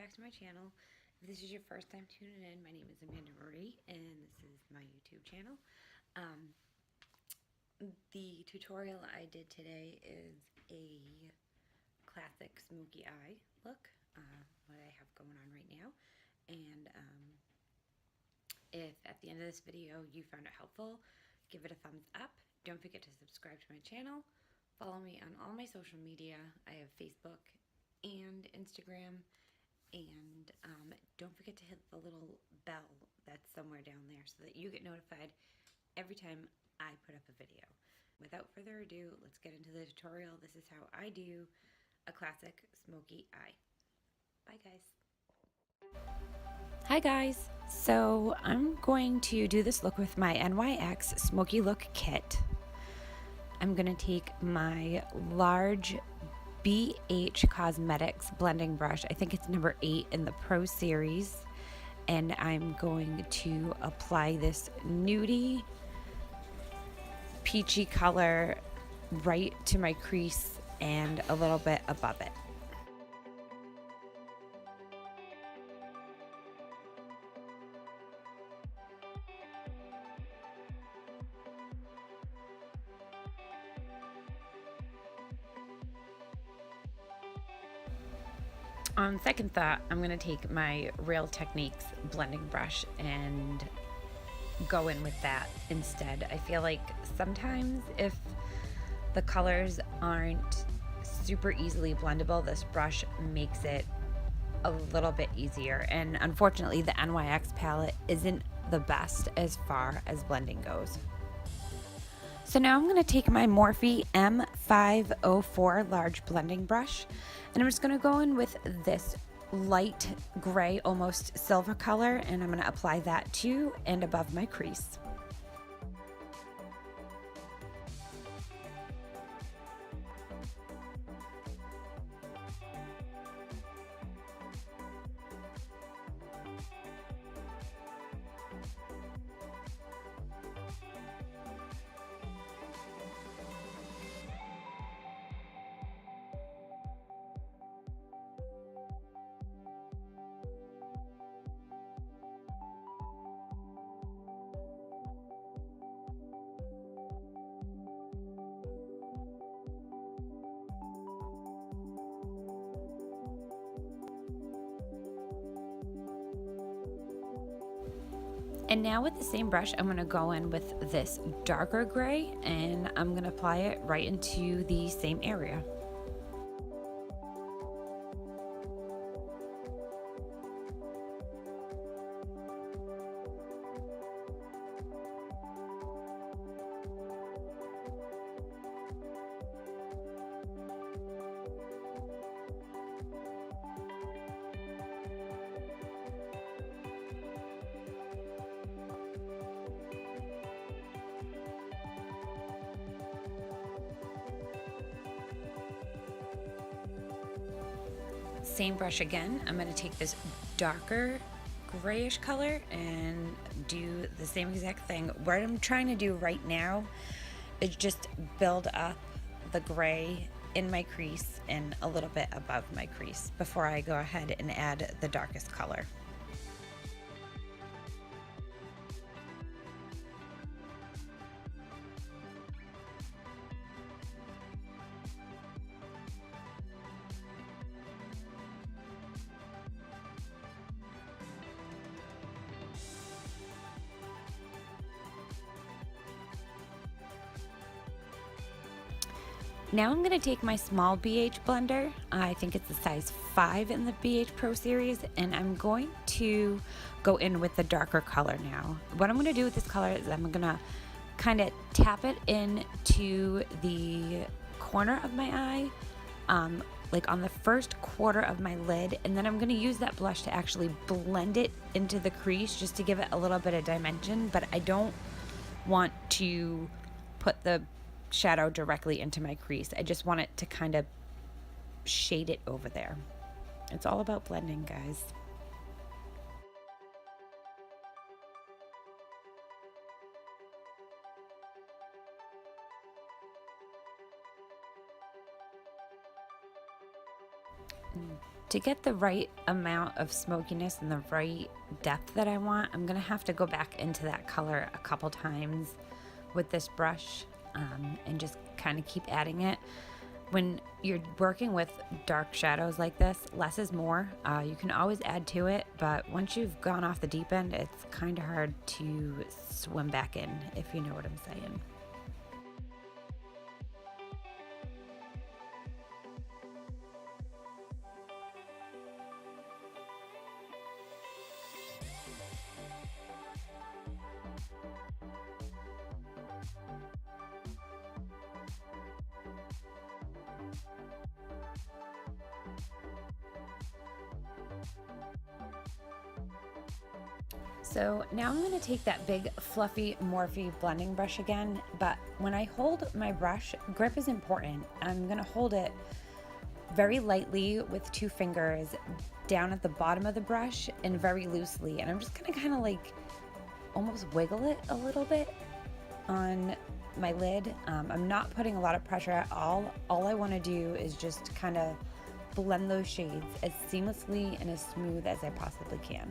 back to my channel. If this is your first time tuning in, my name is Amanda Marie, and this is my YouTube channel. The tutorial I did today is a classic smoky eye look, what I have going on right now. And if at the end of this video you found it helpful, give it a thumbs up. Don't forget to subscribe to my channel. Follow me on all my social media. I have Facebook and Instagram. And don't forget to hit the little bell that's somewhere down there so that you get notified every time I put up a video. Without further ado, let's get into the tutorial. This is how I do a classic smoky eye. Bye guys. Hi guys. So I'm going to do this look with my NYX Smoky Look Kit. I'm going to take my large BH Cosmetics blending brush. I think it's number 8 in the Pro Series. And I'm going to apply this nudie peachy color right to my crease and a little bit above it. On second thought, I'm going to take my Real Techniques blending brush and go in with that instead. I feel like sometimes if the colors aren't super easily blendable, this brush makes it a little bit easier. And unfortunately, the NYX palette isn't the best as far as blending goes. So now I'm going to take my Morphe M504 large blending brush, and I'm just going to go in with this light gray, almost silver color, and I'm going to apply that to and above my crease. And now with the same brush, I'm going to go in with this darker gray, and I'm going to apply it right into the same area. Same brush again. I'm going to take this darker grayish color and do the same exact thing. What I'm trying to do right now is just build up the gray in my crease and a little bit above my crease before I go ahead and add the darkest color. Now I'm going to take my small BH blender, I think it's the size 5 in the BH Pro Series, and I'm going to go in with the darker color now. What I'm going to do with this color is I'm going to kind of tap it into the corner of my eye, like on the first quarter of my lid, and then I'm going to use that blush to actually blend it into the crease just to give it a little bit of dimension, but I don't want to put the shadow directly into my crease. I just want it to kind of shade it over there. It's all about blending, guys. To get the right amount of smokiness and the right depth that I want, I'm gonna have to go back into that color a couple times with this brush, and just kind of keep adding it. When you're working with dark shadows like this, less is more. You can always add to it, but once you've gone off the deep end, it's kind of hard to swim back in, if you know what I'm saying. So now I'm going to take that big fluffy Morphe blending brush again, but when I hold my brush, grip is important. I'm going to hold it very lightly with 2 fingers down at the bottom of the brush and very loosely, and I'm just going to kind of like almost wiggle it a little bit on my lid. I'm not putting a lot of pressure at all. All I want to do is just kind of blend those shades as seamlessly and as smooth as I possibly can.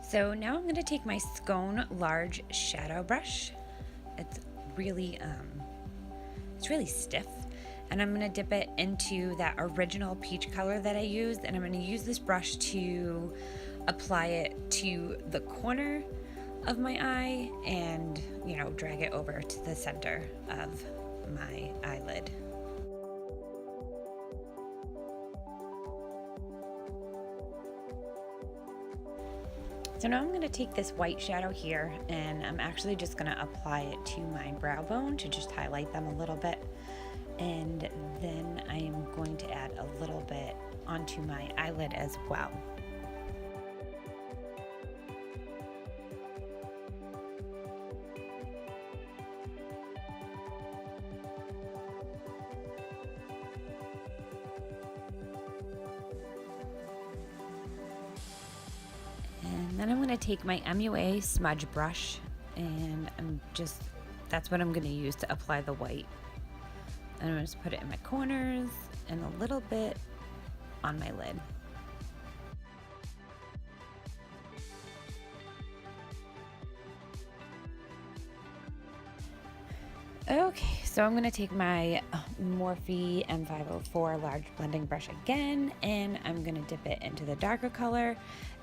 So now I'm going to take my Scone large shadow brush. It's really stiff, and I'm going to dip it into that original peach color that I used, and I'm going to use this brush to apply it to the corner of my eye and, you know, drag it over to the center of my eyelid. So now I'm going to take this white shadow here, and I'm actually just going to apply it to my brow bone to just highlight them a little bit. And then I am going to add a little bit onto my eyelid as well. And then I'm going to take my MUA smudge brush, and that's what I'm going to use to apply the white. And I'm going to just put it in my corners and a little bit on my lid. Okay, so I'm going to take my Morphe M504 large blending brush again, and I'm going to dip it into the darker color.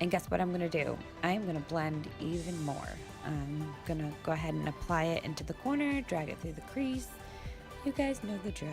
And guess what I'm going to do? I'm going to blend even more. I'm going to go ahead and apply it into the corner, drag it through the crease. You guys know the drill.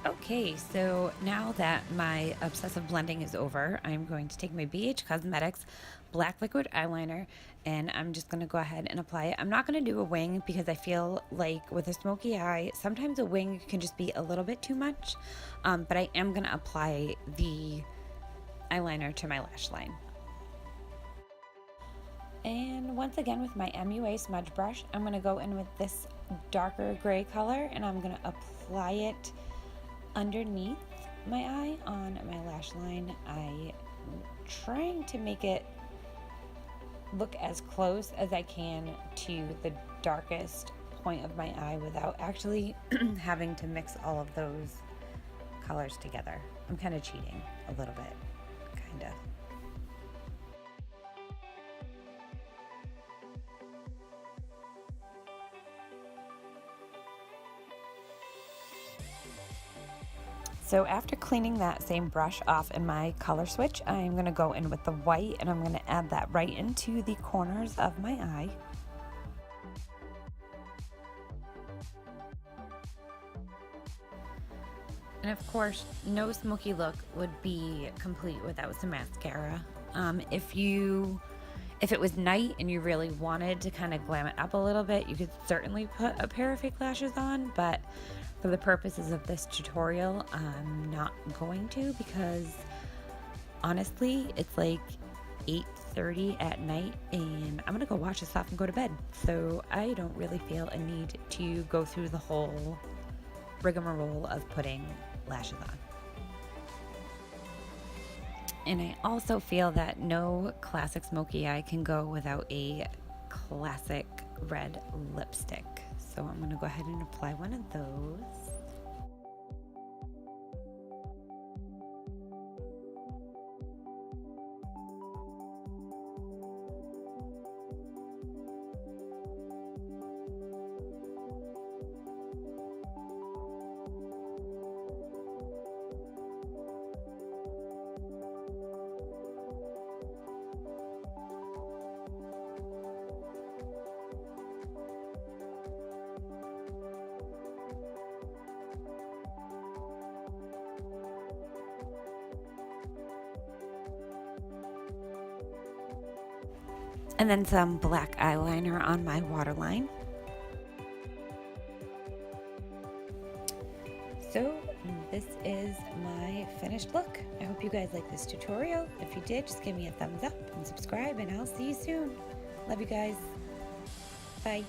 Okay, so now that my obsessive blending is over, I'm going to take my BH Cosmetics black liquid eyeliner, and I'm just going to go ahead and apply it. I'm not going to do a wing because I feel like with a smoky eye, sometimes a wing can just be a little bit too much, but I am going to apply the eyeliner to my lash line. And once again with my MUA smudge brush, I'm going to go in with this darker gray color, and I'm going to apply it underneath my eye on my lash line. I'm trying to make it look as close as I can to the darkest point of my eye without actually having to mix all of those colors together. I'm kind of cheating a little bit, kind of. So after cleaning that same brush off in my color switch, I'm going to go in with the white, and I'm going to add that right into the corners of my eye. And of course, no smoky look would be complete without some mascara. If it was night and you really wanted to kind of glam it up a little bit, you could certainly put a pair of fake lashes on, but For the purposes of this tutorial, I'm not going to, because honestly, it's like 8:30 at night and I'm gonna go watch this off and go to bed. So I don't really feel a need to go through the whole rigmarole of putting lashes on. And I also feel that no classic smoky eye can go without a classic red lipstick. So I'm gonna go ahead and apply one of those. And then some black eyeliner on my waterline. So this is my finished look. I hope you guys like this tutorial. If you did, just give me a thumbs up and subscribe, and I'll see you soon. Love you guys. Bye.